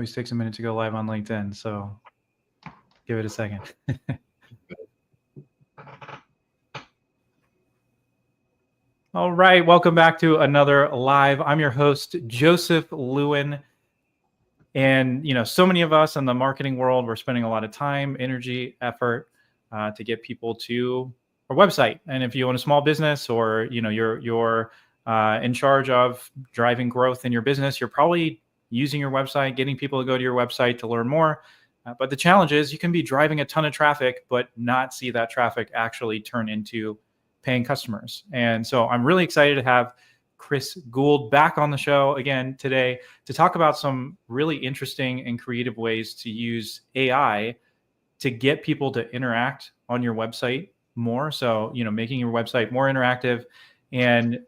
Always takes a minute to go live on LinkedIn, so give it a second. All right, welcome back to another live. I'm your host, Joseph Lewin. And, so many of us in the marketing world, we're spending a lot of time, energy, effort to get people to our website. And if you own a small business or, you're in charge of driving growth in your business, you're probably using your website, getting people to go to your website to learn more. But the challenge is you can be driving a ton of traffic, but not see that traffic actually turn into paying customers. And so I'm really excited to have Chris Gould back on the show again today to talk about some really interesting and creative ways to use AI to get people to interact on your website more. So, making your website more interactive and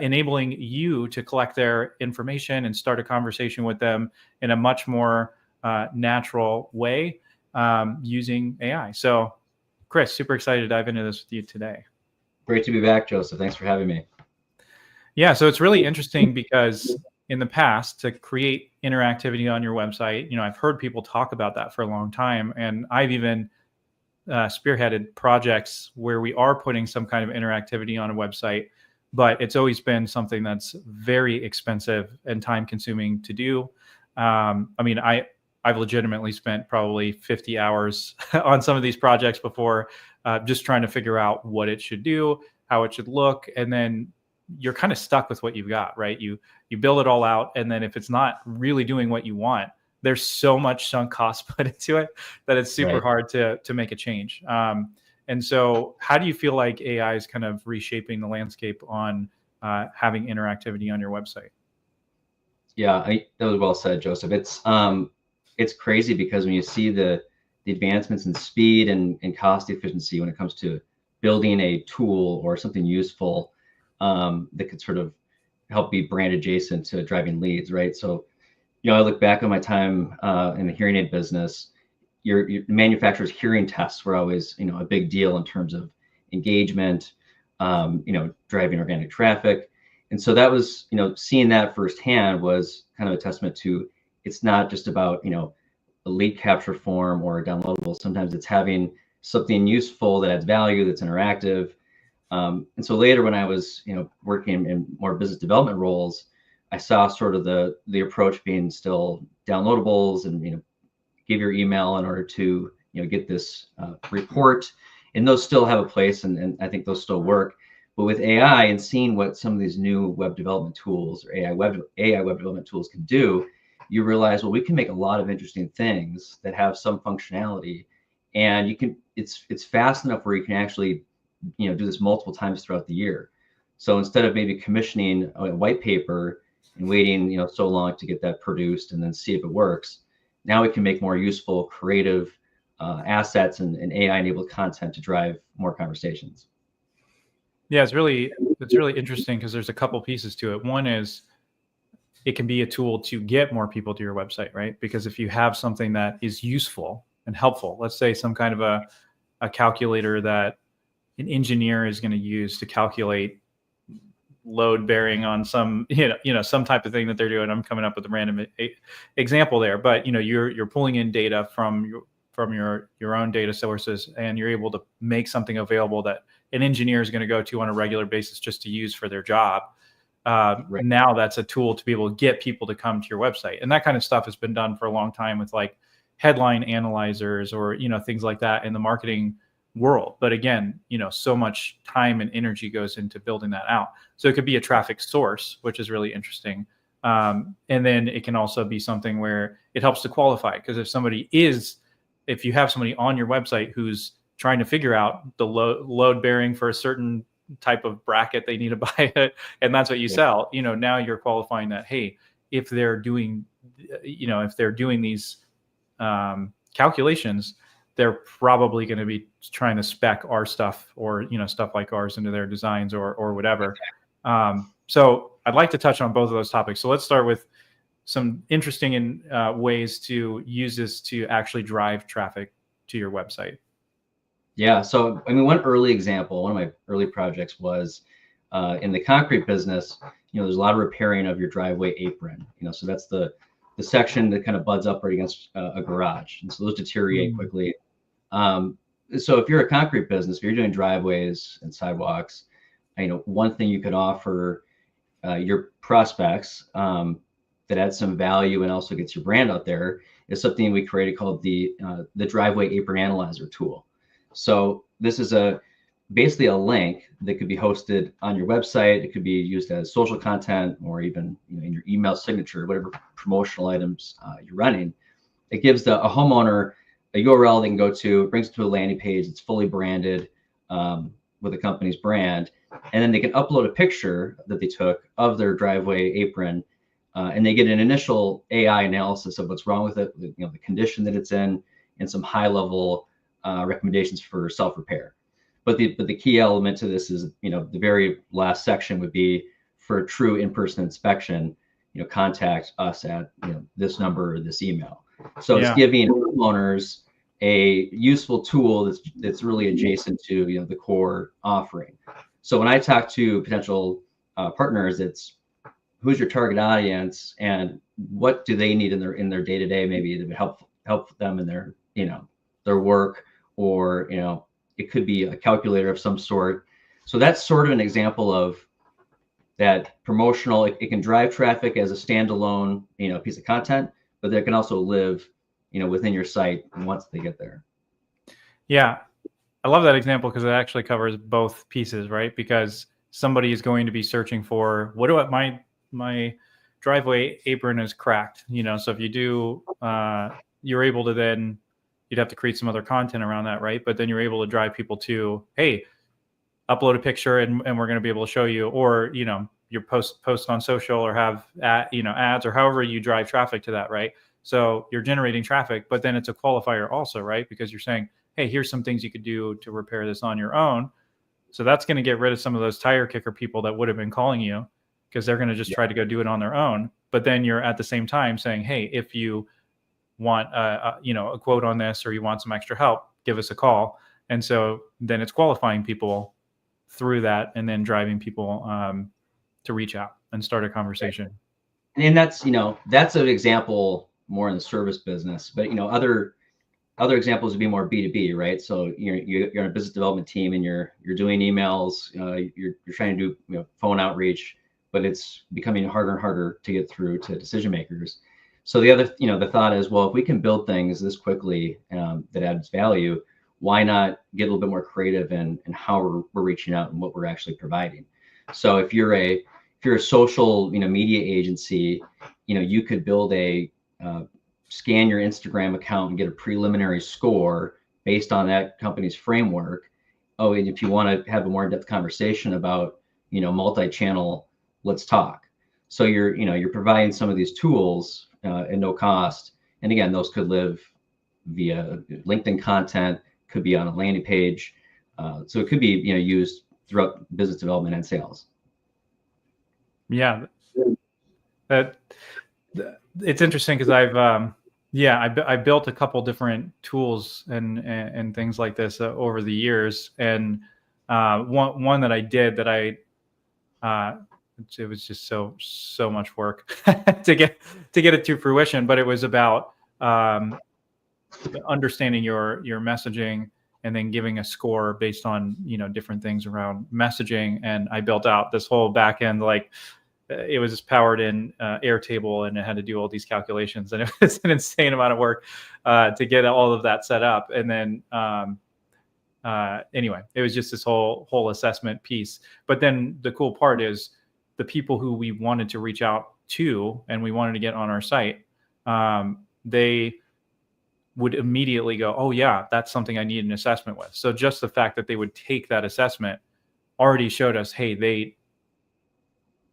enabling you to collect their information and start a conversation with them in a much more natural way using AI. So, Chris, super excited to dive into this with you today. Great to be back, Joseph. Thanks for having me. Yeah, so it's really interesting because in the past, to create interactivity on your website, I've heard people talk about that for a long time, and I've even spearheaded projects where we are putting some kind of interactivity on a website, but it's always been something that's very expensive and time-consuming to do. I've legitimately spent probably 50 hours on some of these projects before, just trying to figure out what it should do, how it should look, and then you're kind of stuck with what you've got, right? You build it all out, and then if it's not really doing what you want, there's so much sunk cost put into it that it's super hard to make a change. And so how do you feel like AI is kind of reshaping the landscape on having interactivity on your website? Yeah, that was well said, Joseph. It's crazy because when you see the advancements in speed and cost efficiency when it comes to building a tool or something useful that could sort of help be brand adjacent to driving leads, right? So, I look back on my time in the hearing aid business. Your manufacturer's hearing tests were always, a big deal in terms of engagement, driving organic traffic. And so that was, seeing that firsthand was kind of a testament to it's not just about, a lead capture form or a downloadable. Sometimes it's having something useful that adds value, that's interactive. And so later when I was, working in more business development roles, I saw sort of the approach being still downloadables and, give your email in order to, get this report. And those still have a place, and I think those still work. But with AI and seeing what some of these new web development tools or AI web development tools can do, you realize, well, we can make a lot of interesting things that have some functionality, and it's fast enough where you can actually, do this multiple times throughout the year. So instead of maybe commissioning a white paper and waiting, so long to get that produced and then see if it works, now we can make more useful, creative assets and AI-enabled content to drive more conversations. Yeah, it's really interesting because there's a couple pieces to it. One is it can be a tool to get more people to your website, right? Because if you have something that is useful and helpful, let's say some kind of a calculator that an engineer is going to use to calculate load bearing on some, some type of thing that they're doing. I'm coming up with a random example there, but you're pulling in data from your own data sources, and you're able to make something available that an engineer is going to go to on a regular basis just to use for their job. Right. Now that's a tool to be able to get people to come to your website. And that kind of stuff has been done for a long time with like headline analyzers or, things like that in the marketing world. But again, so much time and energy goes into building that out. So it could be a traffic source, which is really interesting. And then it can also be something where it helps to qualify, because if you have somebody on your website who's trying to figure out the load bearing for a certain type of bracket they need to buy it, and that's what you sell, now you're qualifying that, hey, if they're doing these calculations, they're probably going to be trying to spec our stuff or, stuff like ours into their designs or whatever. So I'd like to touch on both of those topics. So let's start with some interesting ways to use this to actually drive traffic to your website. Yeah. So, one early example, one of my early projects was in the concrete business. There's a lot of repairing of your driveway apron. So that's the the section that kind of buds up right against a garage, and so those deteriorate quickly. So if you're a concrete business, if you're doing driveways and sidewalks, one thing you could offer your prospects that adds some value and also gets your brand out there is something we created called the driveway apron analyzer tool. So this is basically a link that could be hosted on your website. It could be used as social content or even in your email signature, whatever promotional items you're running. It gives a homeowner a URL they can go to. It brings it to a landing page. It's fully branded with the company's brand, and then they can upload a picture that they took of their driveway apron, and they get an initial AI analysis of what's wrong with it, the condition that it's in, and some high-level recommendations for self-repair. But the key element to this is, the very last section would be for a true in-person inspection, contact us at this number or this email. So it's giving homeowners a useful tool that's really adjacent to the core offering. So when I talk to potential partners, it's who's your target audience and what do they need in their day-to-day, maybe to help them in their their work, or it could be a calculator of some sort. So that's sort of an example of that promotional. It can drive traffic as a standalone piece of content, but it can also live within your site once they get there. Yeah, I love that example because it actually covers both pieces, right? Because somebody is going to be searching for my driveway apron is cracked, so if you do, you're able to then, you'd have to create some other content around that, right? But then you're able to drive people to, hey, upload a picture and we're going to be able to show you, or your post on social, or have ads, or however you drive traffic to that, right? So you're generating traffic, but then it's a qualifier also, right? Because you're saying, hey, here's some things you could do to repair this on your own. So that's going to get rid of some of those tire kicker people that would have been calling you, because they're going to just try to go do it on their own. But then you're at the same time saying, hey, if you want a quote on this, or you want some extra help, give us a call. And so then it's qualifying people through that, and then driving people to reach out and start a conversation. And that's an example more in the service business, but other examples would be more B2B, right? So you're in a business development team and you're doing emails, you're trying to do phone outreach, but it's becoming harder and harder to get through to decision makers. So the other, the thought is, well, if we can build things this quickly that adds value, why not get a little bit more creative in how we're reaching out and what we're actually providing? So if you're a social media agency, you could build a scan your Instagram account and get a preliminary score based on that company's framework. Oh, and if you want to have a more in-depth conversation about multi-channel, let's talk. So you're providing some of these tools at no cost, and again, those could live via LinkedIn content, could be on a landing page, so it could be used throughout business development and sales. Yeah, it's interesting because I built a couple different tools and things like this over the years, and one that I did that it was just so much work to get it to fruition, but it was about understanding your messaging and then giving a score based on different things around messaging. And I built out this whole back end, like it was powered in Airtable, and it had to do all these calculations, and it was an insane amount of work to get all of that set up. And then anyway, it was just this whole assessment piece. But then the cool part is the people who we wanted to reach out to and we wanted to get on our site, they would immediately go, oh yeah, that's something I need an assessment with. So just the fact that they would take that assessment already showed us, hey, they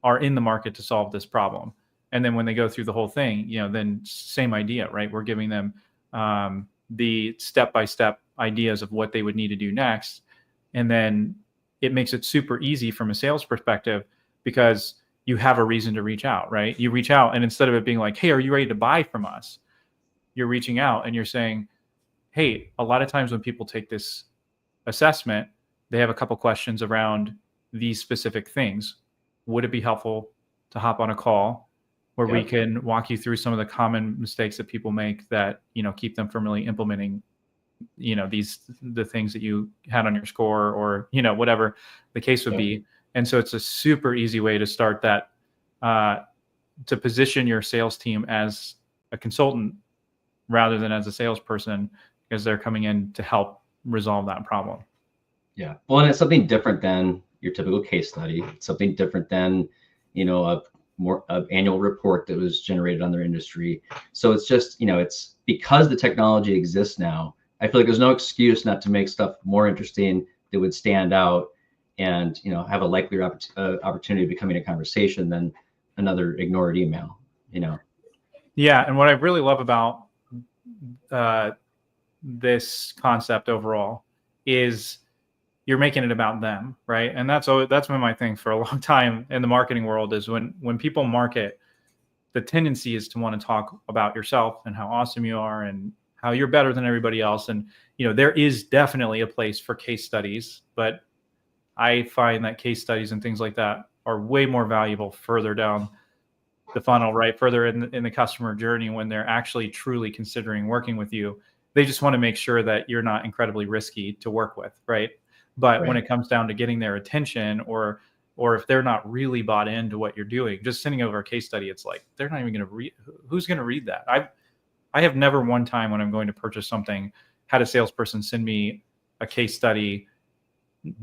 are in the market to solve this problem. And then when they go through the whole thing, then same idea, right? We're giving them the step-by-step ideas of what they would need to do next. And then it makes it super easy from a sales perspective, because you have a reason to reach out, right? You reach out, and instead of it being like, hey, are you ready to buy from us? You're reaching out and you're saying, hey, a lot of times when people take this assessment, they have a couple questions around these specific things. Would it be helpful to hop on a call where we Yep. can walk you through some of the common mistakes that people make that, keep them from really implementing, the things that you had on your score, or, whatever the case would Yep. be. And so it's a super easy way to start that, to position your sales team as a consultant rather than as a salesperson, because they're coming in to help resolve that problem. Yeah. Well, and it's something different than your typical case study. It's something different than, a more annual report that was generated on their industry. So it's just, it's because the technology exists now, I feel like there's no excuse not to make stuff more interesting that would stand out and, have a likelier opportunity of becoming a conversation than another ignored email, Yeah. And what I really love about this concept overall is you're making it about them, right? And that's been my thing for a long time in the marketing world, is when people market, the tendency is to want to talk about yourself and how awesome you are and how you're better than everybody else. And, there is definitely a place for case studies, but I find that case studies and things like that are way more valuable further down the funnel, right? Further in the customer journey, when they're actually truly considering working with you. They just want to make sure that you're not incredibly risky to work with, right? But when Right. it comes down to getting their attention, or if they're not really bought into what you're doing, just sending over a case study, it's like they're not even going to read. Who's going to read that? I have never one time when I'm going to purchase something had a salesperson send me a case study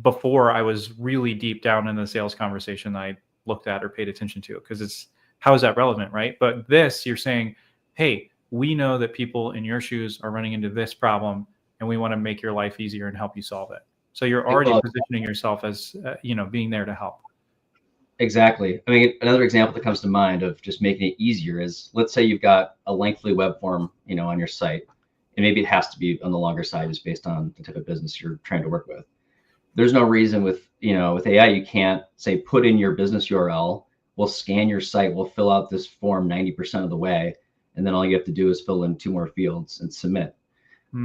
before I was really deep down in the sales conversation that I looked at or paid attention to, because it's, how is that relevant, right? But this, you're saying, hey, we know that people in your shoes are running into this problem, and we want to make your life easier and help you solve it. So you're already Well, positioning yourself as, being there to help. exactly. I mean, another example that comes to mind of just making it easier is, let's say you've got a lengthy web form, on your site, and maybe it has to be on the longer side just based on the type of business you're trying to work with. There's no reason with, with AI, you can't say, put in your business URL, we'll scan your site, we'll fill out this form 90% of the way, and then all you have to do is fill in 2 more fields and submit.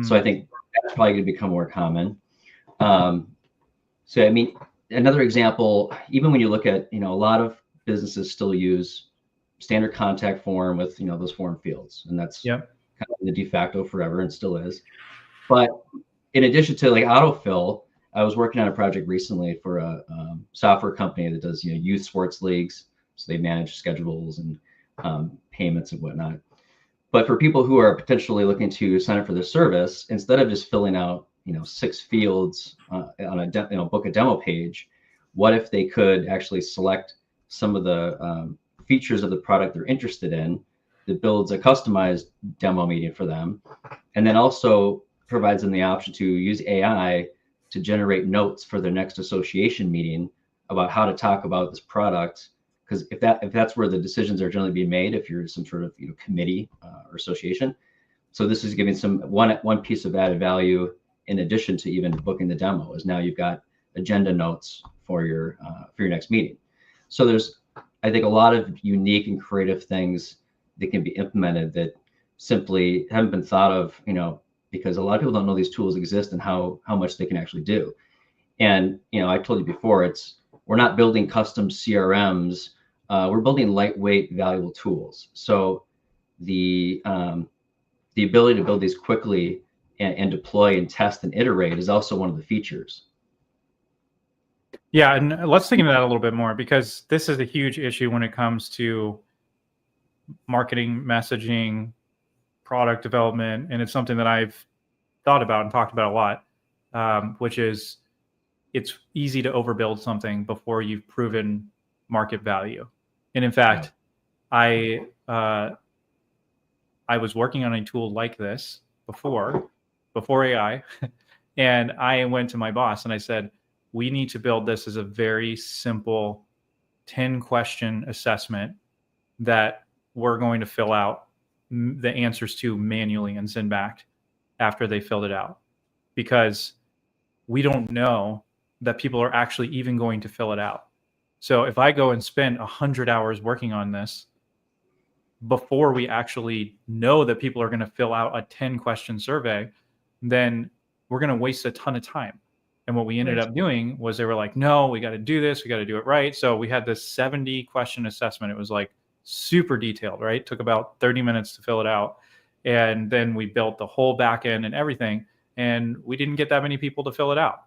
So I think that's probably going to become more common. So, I mean, another example, even when you look at, a lot of businesses still use standard contact form with, those form fields, and that's Yep. kind of the de facto forever and still is. But in addition to like autofill, I was working on a project recently for a software company that does, youth sports leagues. So they manage schedules and payments and whatnot. But for people who are potentially looking to sign up for the service, instead of just filling out, 6 fields on a book a demo page, what if they could actually select some of the features of the product they're interested in, that builds a customized demo meeting for them, and then also provides them the option to use AI to generate notes for their next association meeting about how to talk about this product. Because if that's where the decisions are generally being made, if you're some sort of committee or association, so this is giving one piece of added value in addition to even booking the demo, is now you've got agenda notes for your next meeting. So there's, I think, a lot of unique and creative things that can be implemented that simply haven't been thought of, because a lot of people don't know these tools exist and how much they can actually do. And I told you before, we're not building custom CRMs. We're building lightweight, valuable tools. So the ability to build these quickly and deploy and test and iterate is also one of the features. Yeah, and let's think into that a little bit more, because this is a huge issue when it comes to marketing, messaging, product development, and it's something that I've thought about and talked about a lot, which is, it's easy to overbuild something before you've proven market value. And in fact, I was working on a tool like this before AI, and I went to my boss and I said, we need to build this as a very simple 10-question assessment that we're going to fill out the answers to manually and send back after they filled it out, because we don't know that people are actually even going to fill it out. So if I go and spend 100 hours working on this before we actually know that people are going to fill out a 10-question survey, then we're going to waste a ton of time. And what we ended up doing was, they were like, no, we got to do this. We got to do it right. So we had this 70-question assessment. It was like super detailed, right? Took about 30 minutes to fill it out. And then we built the whole back end and everything. And we didn't get that many people to fill it out.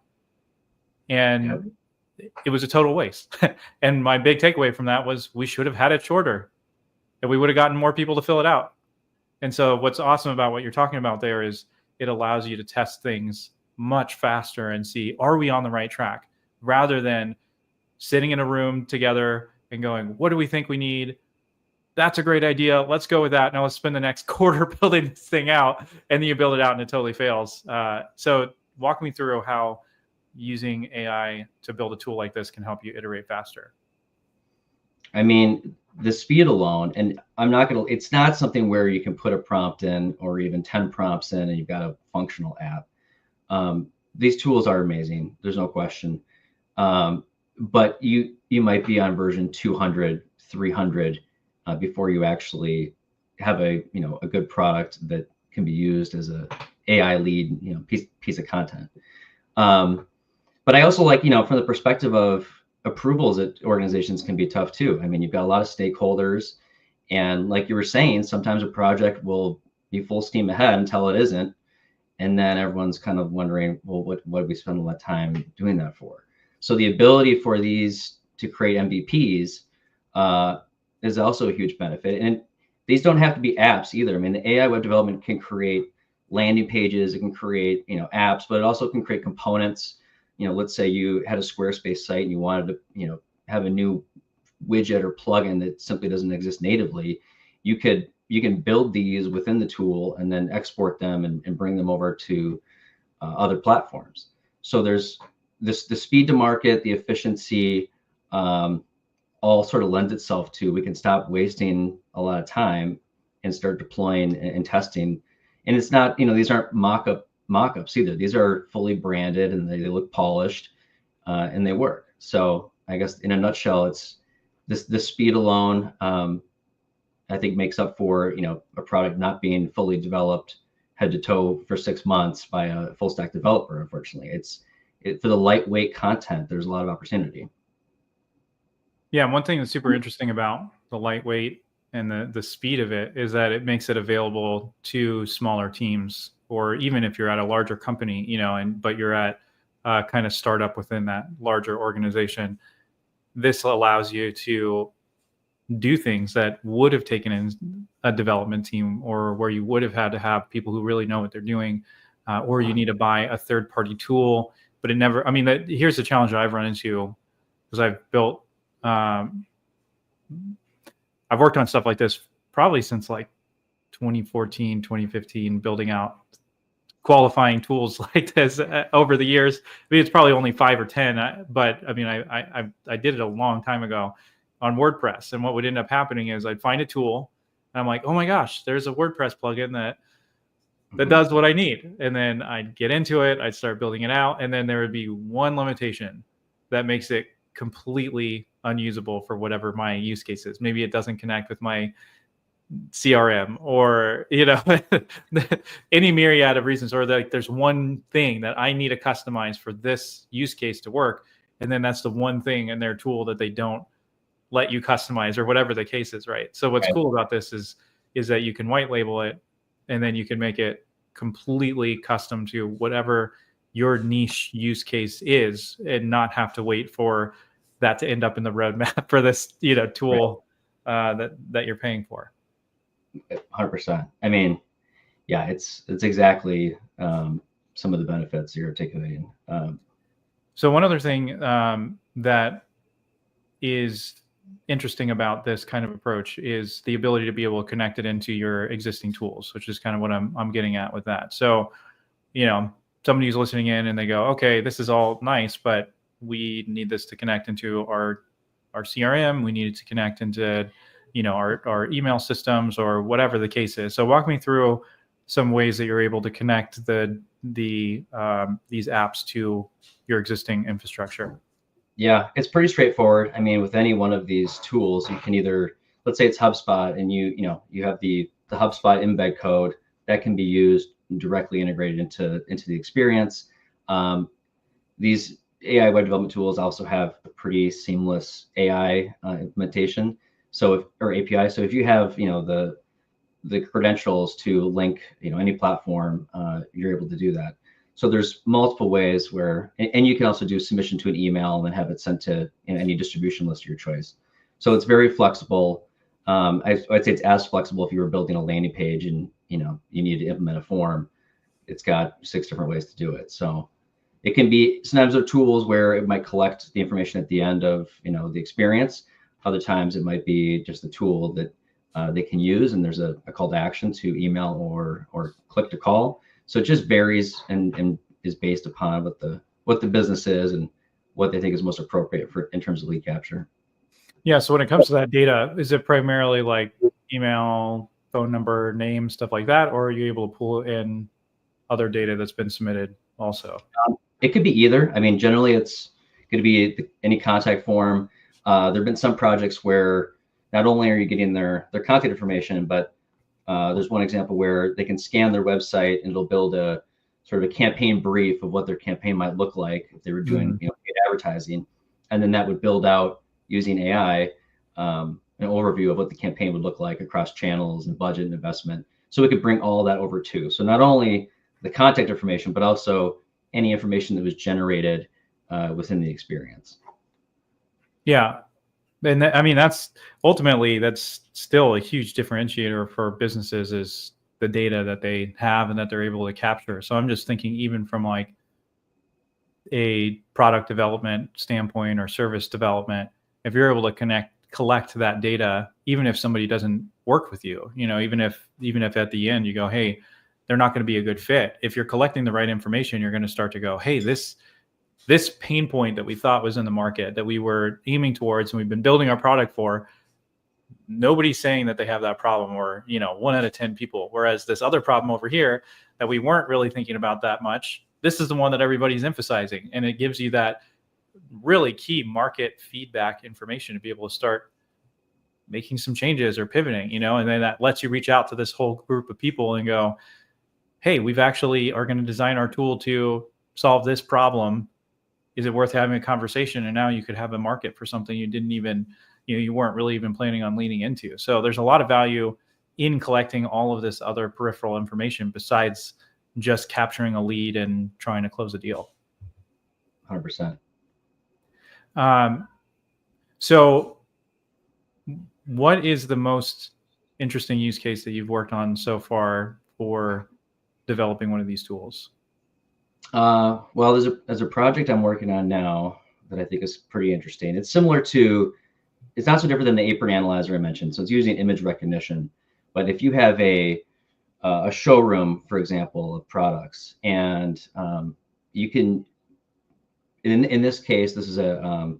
And it was a total waste. And my big takeaway from that was we should have had it shorter and we would have gotten more people to fill it out. And so what's awesome about what you're talking about there is it allows you to test things much faster and see, are we on the right track? Rather than sitting in a room together and going, what do we think we need? That's a great idea. Let's go with that. Now let's spend the next quarter building this thing out. And then you build it out and it totally fails. So walk me through how using AI to build a tool like this can help you iterate faster. I mean, the speed alone, and it's not something where you can put a prompt in or even 10 prompts in and you've got a functional app. These tools are amazing. There's no question. But you might be on version 200, 300 before you actually have a good product that can be used as a AI lead, piece of content. But I also like, from the perspective of approvals at organizations can be tough too. I mean, you've got a lot of stakeholders, and like you were saying, sometimes a project will be full steam ahead until it isn't. And then everyone's kind of wondering, well, what did we spend a lot of time doing that for? So the ability for these to create MVPs is also a huge benefit. And these don't have to be apps either. I mean, the AI web development can create landing pages, it can create, apps, but it also can create components. Let's say you had a Squarespace site and you wanted to, have a new widget or plugin that simply doesn't exist natively. You can build these within the tool and then export them and bring them over to other platforms. So there's the speed to market, the efficiency, all sort of lends itself to, we can stop wasting a lot of time and start deploying and testing. And it's not, these aren't mock-ups either. These are fully branded and they look polished and they work. So I guess in a nutshell, it's the speed alone, I think makes up for, a product not being fully developed head to toe for 6 months by a full stack developer. Unfortunately, for the lightweight content, there's a lot of opportunity. Yeah. One thing that's super interesting about the lightweight and the speed of it is that it makes it available to smaller teams, or even if you're at a larger company, but you're at kind of startup within that larger organization. This allows you to do things that would have taken in a development team, or where you would have had to have people who really know what they're doing, or you need to buy a third-party tool. But it never, here's the challenge that I've run into, because I've built, I've worked on stuff like this probably since like 2014, 2015, building out qualifying tools like this over the years. It's probably only 5 or 10, but I did it a long time ago on WordPress. And what would end up happening is I'd find a tool and I'm like, oh my gosh, there's a WordPress plugin that does what I need. And then I'd get into it, I'd start building it out. And then there would be one limitation that makes it completely unusable for whatever my use case is. Maybe it doesn't connect with my CRM, or any myriad of reasons, or there's one thing that I need to customize for this use case to work, and then that's the one thing in their tool that they don't let you customize, or whatever the case is, right? So what's cool about this is that you can white label it, and then you can make it completely custom to whatever your niche use case is, and not have to wait for that to end up in the roadmap for this tool that you're paying for. 100%. Yeah, it's exactly some of the benefits you're articulating. So one other thing that is interesting about this kind of approach is the ability to be able to connect it into your existing tools, which is kind of what I'm getting at with that. So, somebody who's listening in and they go, okay, this is all nice, but we need this to connect into our CRM. We need it to connect into our email systems, or whatever the case is. So walk me through some ways that you're able to connect these apps to your existing infrastructure. Yeah, it's pretty straightforward. With any one of these tools, you can either, let's say it's HubSpot, and you have the HubSpot embed code that can be used directly integrated into the experience. These AI web development tools also have a pretty seamless AI implementation. or API. So if you have, the credentials to link, any platform, you're able to do that. So there's multiple ways where, and you can also do submission to an email and then have it sent to any distribution list of your choice. So it's very flexible. I'd say it's as flexible if you were building a landing page and, you need to implement a form. It's got 6 different ways to do it. So it can be, sometimes there are tools where it might collect the information at the end of, the experience. Other times it might be just a tool that they can use, and there's a call to action to email or click to call. So it just varies and is based upon what the business is and what they think is most appropriate for in terms of lead capture. Yeah. So when it comes to that data, is it primarily like email, phone number, name, stuff like that, or are you able to pull in other data that's been submitted also? It could be either. I mean, generally it's going to be any contact form. There have been some projects where not only are you getting their contact information, but there's one example where they can scan their website and it'll build a sort of a campaign brief of what their campaign might look like if they were doing paid advertising, and then that would build out using AI an overview of what the campaign would look like across channels and budget and investment. So we could bring all that over too. So not only the contact information, but also any information that was generated within the experience. Yeah. And that's ultimately, that's still a huge differentiator for businesses, is the data that they have and that they're able to capture. So I'm just thinking, even from like a product development standpoint or service development, if you're able to collect that data, even if somebody doesn't work with you, even if at the end you go, hey, they're not going to be a good fit. If you're collecting the right information, you're going to start to go, hey, this pain point that we thought was in the market that we were aiming towards and we've been building our product for, nobody's saying that they have that problem, or 1 out of 10 people. Whereas this other problem over here that we weren't really thinking about that much, this is the one that everybody's emphasizing. And it gives you that really key market feedback information to be able to start making some changes or pivoting, and then that lets you reach out to this whole group of people and go, hey, we've actually are going to design our tool to solve this problem. Is it worth having a conversation? And now you could have a market for something you didn't even, you weren't really even planning on leaning into. So there's a lot of value in collecting all of this other peripheral information besides just capturing a lead and trying to close a deal. 100%. So what is the most interesting use case that you've worked on so far for developing one of these tools? Well, there's a project I'm working on now that I think is pretty interesting. It's similar to, it's not so different than the apron analyzer I mentioned. So it's using image recognition. But if you have a showroom, for example, of products, and you can, in this case, this is a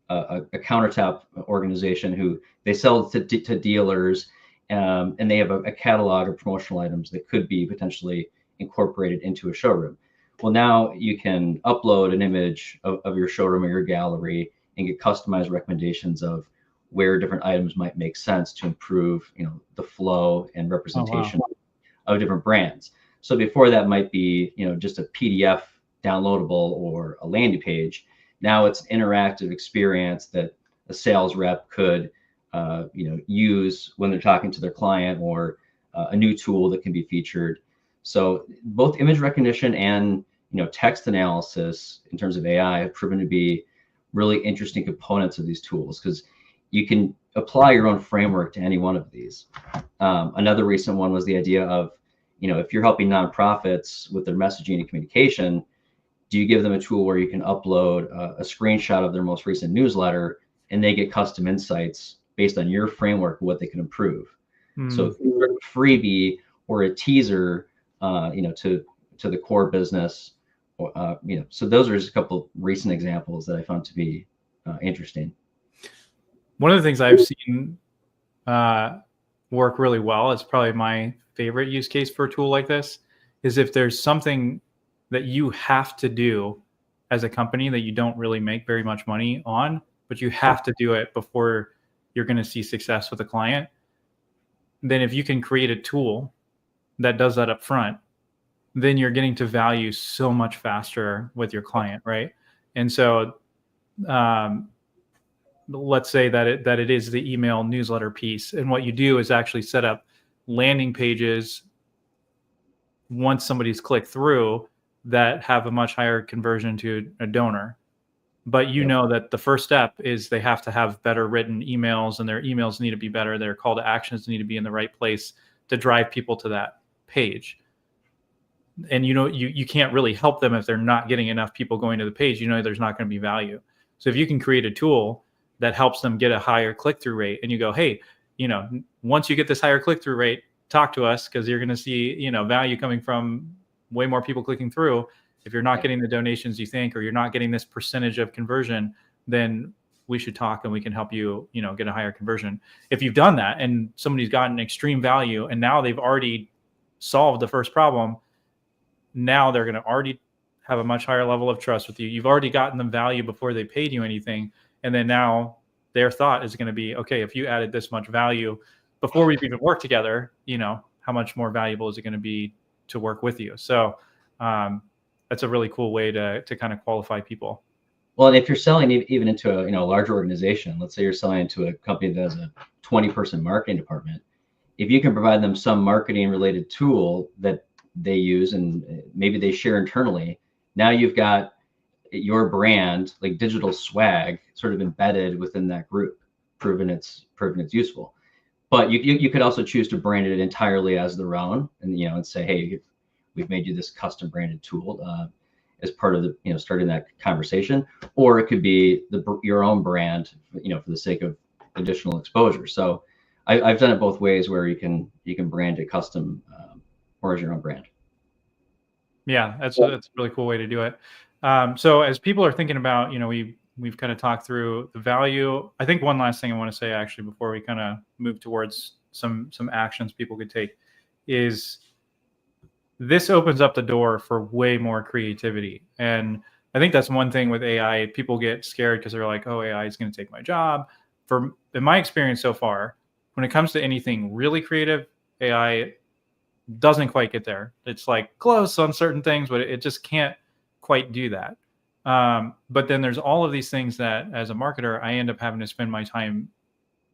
countertop organization who they sell to dealers, and they have a catalog of promotional items that could be potentially incorporated into a showroom. Well, now you can upload an image of your showroom or your gallery and get customized recommendations of where different items might make sense to improve, the flow and representation of different brands. So before that might be, just a PDF downloadable or a landing page. Now it's an interactive experience that a sales rep could, use when they're talking to their client, or a new tool that can be featured. So both image recognition and text analysis in terms of AI have proven to be really interesting components of these tools, because you can apply your own framework to any one of these. Another recent one was the idea of, if you're helping nonprofits with their messaging and communication, do you give them a tool where you can upload a screenshot of their most recent newsletter and they get custom insights based on your framework of what they can improve? So if you're a freebie or a teaser, to the core business, so those are just a couple recent examples that I found to be interesting. One of the things I've seen work really well, it's probably my favorite use case for a tool like this, is if there's something that you have to do as a company that you don't really make very much money on, but you have to do it before you're going to see success with a client. Then if you can create a tool that does that up front, then you're getting to value so much faster with your client, right? And so let's say that it is the email newsletter piece, and what you do is actually set up landing pages once somebody's clicked through that have a much higher conversion to a donor. But you know that the first step is they have to have better written emails, and their emails need to be better. Their call to actions need to be in the right place to drive people to that page. And you can't really help them if they're not getting enough people going to the page. There's not going to be value. So if you can create a tool that helps them get a higher click-through rate, and you go, hey, once you get this higher click-through rate, talk to us, because you're going to see value coming from way more people clicking through. If you're not getting the donations you think, or you're not getting this percentage of conversion, then we should talk, and we can help you, get a higher conversion. If you've done that and somebody's gotten extreme value, and now they've already solved the first problem, now they're going to already have a much higher level of trust with you. You've already gotten them value before they paid you anything. And then now their thought is going to be, okay, if you added this much value before we've even worked together, how much more valuable is it going to be to work with you? So that's a really cool way to kind of qualify people. Well, and if you're selling even into a larger organization, let's say you're selling to a company that has a 20-person marketing department, if you can provide them some marketing related tool that they use and maybe they share internally, now you've got your brand, like digital swag, sort of embedded within that group, proven it's useful. But you could also choose to brand it entirely as their own, and and say, hey, we've made you this custom branded tool as part of the starting that conversation. Or it could be your own brand, for the sake of additional exposure. So I've done it both ways, where you can brand it custom or as your own brand. Yeah, that's a really cool way to do it. So as people are thinking about, we've kind of talked through the value. I think one last thing I want to say, actually, before we kind of move towards some actions people could take, is this opens up the door for way more creativity. And I think that's one thing with AI. People get scared because they're like, oh, AI is going to take my job. In my experience so far, when it comes to anything really creative, AI doesn't quite get there. It's like close on certain things, but it just can't quite do that. But then there's all of these things that, as a marketer, I end up having to spend my time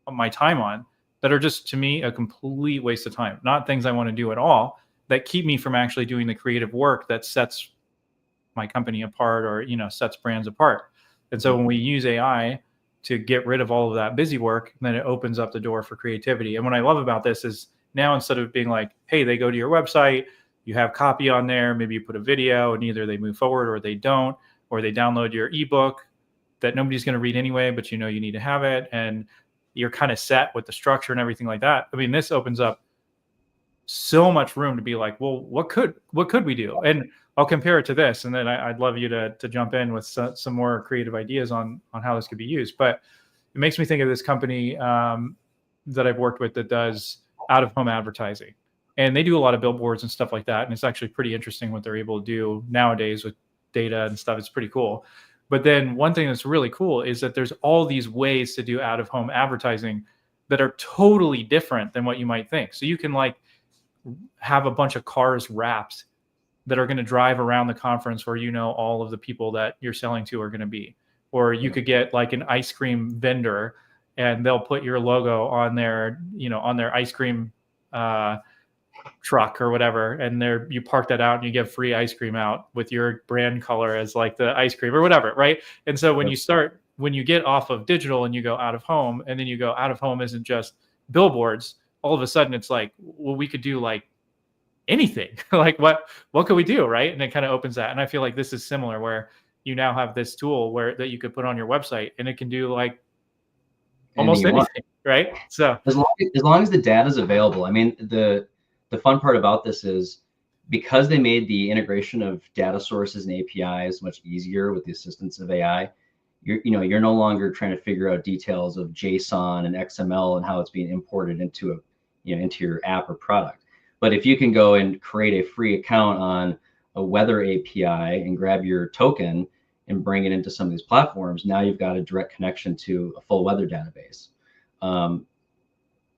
on that are just, to me, a complete waste of time. Not things I want to do at all, that keep me from actually doing the creative work that sets my company apart, or sets brands apart. And so when we use AI to get rid of all of that busy work, then it opens up the door for creativity. And what I love about this is, now instead of being like, hey, they go to your website, you have copy on there, maybe you put a video, and either they move forward or they don't, or they download your ebook that nobody's going to read anyway, but you need to have it, and you're kind of set with the structure and everything like that. I mean, this opens up so much room to be like, well, what could we do? And I'll compare it to this, and then I'd love you to jump in with some more creative ideas on how this could be used. But it makes me think of this company that I've worked with that does out-of-home advertising, and they do a lot of billboards and stuff like that. And it's actually pretty interesting what they're able to do nowadays with data and stuff. It's pretty cool. But then one thing that's really cool is that there's all these ways to do out-of-home advertising that are totally different than what you might think. So you can have a bunch of cars wrapped that are going to drive around the conference where all of the people that you're selling to are going to be. Or you could get like an ice cream vendor, and they'll put your logo on their ice cream truck or whatever, and you park that out and you give free ice cream out with your brand color as like the ice cream or whatever, right? And so when you get off of digital and you go out of home, and then you go out of home isn't just billboards, all of a sudden it's like, well, we could do like anything. Like what could we do, right? And it kind of opens that. And I feel like this is similar, where you now have this tool that you could put on your website, and it can do like almost anything, right? So as long as the data is available. I mean, the fun part about this is, because they made the integration of data sources and APIs much easier with the assistance of AI, you're no longer trying to figure out details of JSON and XML and how it's being imported into your app or product. But if you can go and create a free account on a weather API and grab your token and bring it into some of these platforms, now you've got a direct connection to a full weather database.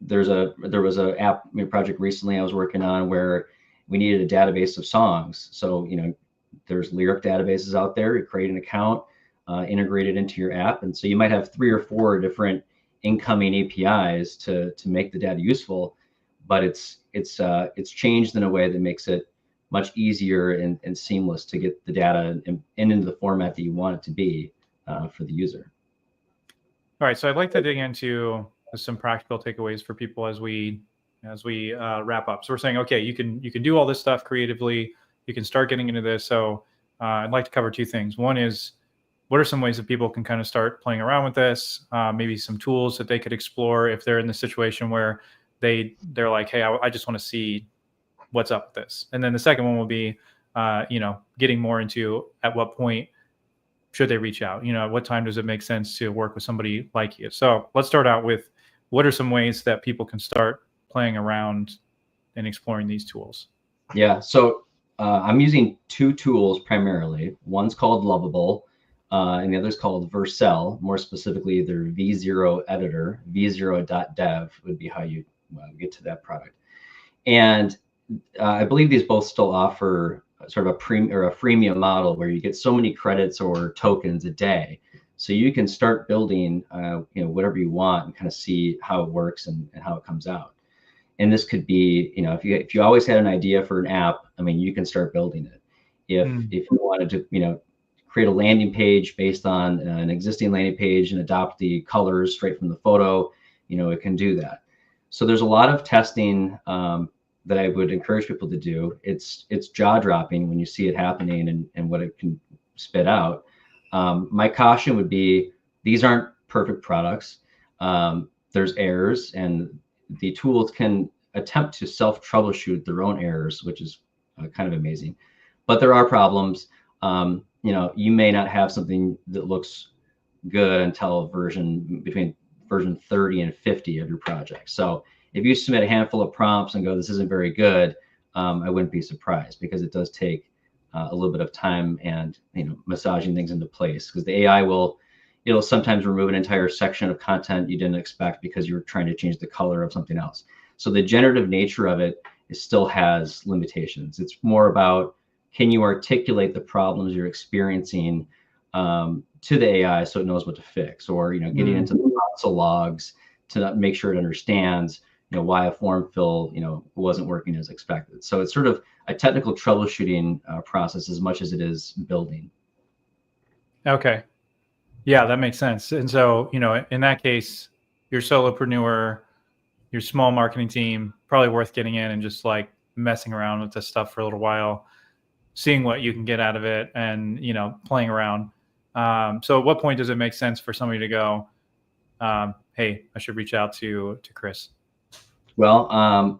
There was a app project recently I was working on where we needed a database of songs. So there's lyric databases out there. You create an account, integrated into your app. And so you might have 3 or 4 different incoming APIs to make the data useful, but it's changed in a way that makes it much easier and seamless to get the data into the format that you want it to be for the user. All right, so I'd like to dig into some practical takeaways for people as we wrap up. So we're saying, okay, you can do all this stuff creatively. You can start getting into this. So I'd like to cover 2 things. One is, what are some ways that people can kind of start playing around with this? Maybe some tools that they could explore if they're in the situation where they're like, hey, I just want to see what's up with this. And then the second one will be, getting more into at what point should they reach out? At what time does it make sense to work with somebody like you? So let's start out with, what are some ways that people can start playing around and exploring these tools? Yeah, so I'm using 2 tools primarily. One's called Lovable, and the other's called Vercel. More specifically, their V0 editor, v0.dev would be how you get to that product. And I believe these both still offer sort of a freemium model where you get so many credits or tokens a day, so you can start building whatever you want and kind of see how it works and how it comes out. And this could be, if you always had an idea for an app, I mean, you can start building it. If you wanted to create a landing page based on an existing landing page and adopt the colors straight from the photo, it can do that. So there's a lot of testing that I would encourage people to do. It's jaw-dropping when you see it happening and what it can spit out. My caution would be, these aren't perfect products. There's errors, and the tools can attempt to self-troubleshoot their own errors, which is kind of amazing. But there are problems. You may not have something that looks good until between version 30 and 50 of your project. So if you submit a handful of prompts and go, this isn't very good, I wouldn't be surprised, because it does take a little bit of time and massaging things into place, because the AI it'll sometimes remove an entire section of content you didn't expect because you were trying to change the color of something else. So the generative nature of it still has limitations. It's more about, can you articulate the problems you're experiencing to the AI so it knows what to fix, or getting into the console logs to make sure it understands why a form fill wasn't working as expected. So it's sort of a technical troubleshooting process as much as it is building. Okay. Yeah, that makes sense. And so, in that case, your solopreneur, your small marketing team, probably worth getting in and just like messing around with this stuff for a little while, seeing what you can get out of it, and playing around. So at what point does it make sense for somebody to go, hey, I should reach out to Chris? Well,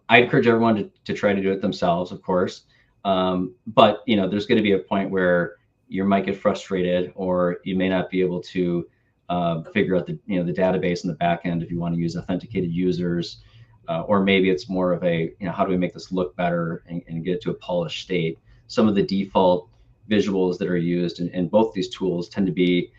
I encourage everyone to try to do it themselves, of course. But there's going to be a point where you might get frustrated, or you may not be able to figure out the database in the back end if you want to use authenticated users, or maybe it's more of a how do we make this look better and get it to a polished state. Some of the default visuals that are used in both these tools tend to be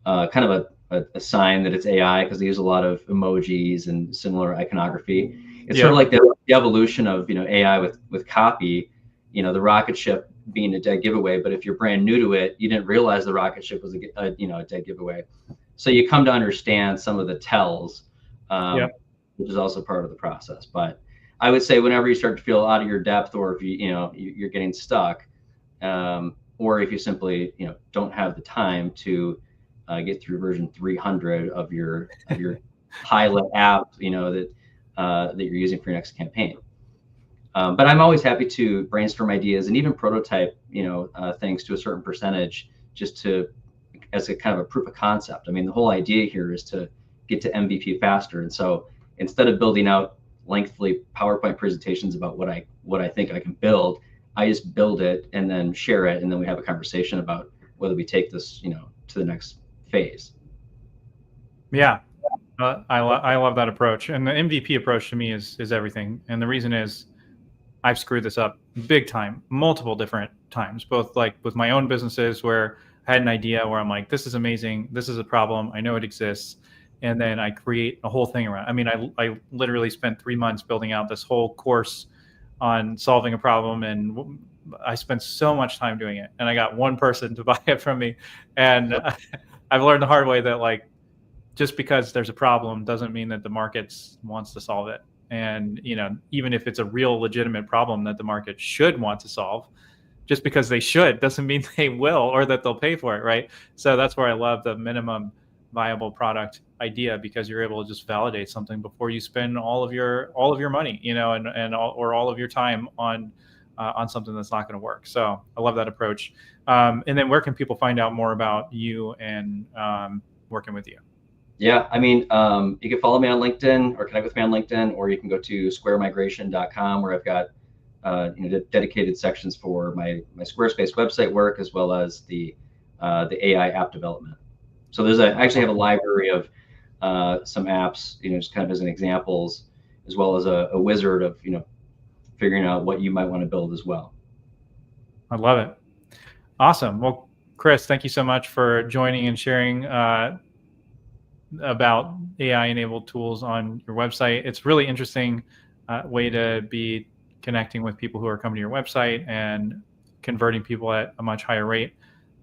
kind of a sign that it's AI, because they use a lot of emojis and similar iconography. It's sort of like the evolution of AI with copy. The rocket ship being a dead giveaway, but if you're brand new to it, you didn't realize the rocket ship was a dead giveaway. So you come to understand some of the tells, which is also part of the process. But I would say, whenever you start to feel out of your depth, or if you're getting stuck, or if you simply don't have the time to get through version 300 of your pilot app, that you're using for your next campaign. But I'm always happy to brainstorm ideas and even prototype, things to a certain percentage, just as a kind of a proof of concept. I mean, the whole idea here is to get to MVP faster. And so instead of building out lengthy PowerPoint presentations about what I think I can build, I just build it and then share it, and then we have a conversation about whether we take this, to the next phase. Yeah. I love that approach, and the MVP approach to me is everything. And the reason is, I've screwed this up big time, multiple different times, both like with my own businesses, where I had an idea where I'm like, this is amazing, this is a problem, I know it exists, and then I create a whole thing around. I mean, I literally spent 3 months building out this whole course on solving a problem, and I spent so much time doing it, and I got one person to buy it from me, and I've learned the hard way that like just because there's a problem doesn't mean that the market wants to solve it. And even if it's a real legitimate problem that the market should want to solve, just because they should doesn't mean they will or that they'll pay for it, right? So that's where I love the minimum viable product idea, because you're able to just validate something before you spend all of your money, or all of your time on something that's not going to work. So I love that approach. And then where can people find out more about you and working with you? Yeah, I mean, you can follow me on LinkedIn or connect with me on LinkedIn, or you can go to squaremigration.com, where I've got dedicated sections for my Squarespace website work, as well as the AI app development. So I actually have a library of some apps, just kind of as an examples, as well as a wizard of figuring out what you might want to build as well. I love it. Awesome. Well, Chris, thank you so much for joining and sharing about AI-enabled tools on your website. It's really interesting way to be connecting with people who are coming to your website and converting people at a much higher rate.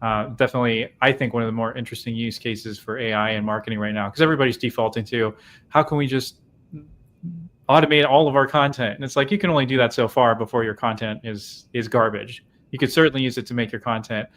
Definitely, I think one of the more interesting use cases for AI in marketing right now, because everybody's defaulting to how can we just automate all of our content? And it's like, you can only do that so far before your content is garbage. You could certainly use it to make your content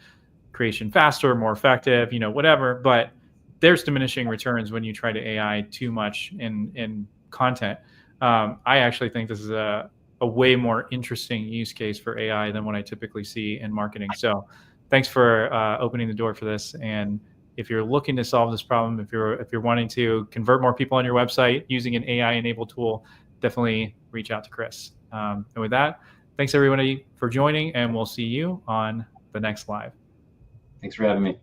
creation faster, more effective, whatever, but there's diminishing returns when you try to AI too much in content. I actually think this is a way more interesting use case for AI than what I typically see in marketing. So thanks for opening the door for this. And if you're looking to solve this problem, if you're wanting to convert more people on your website using an AI-enabled tool, definitely reach out to Chris. And with that, thanks everybody for joining, and we'll see you on the next live. Thanks for having me.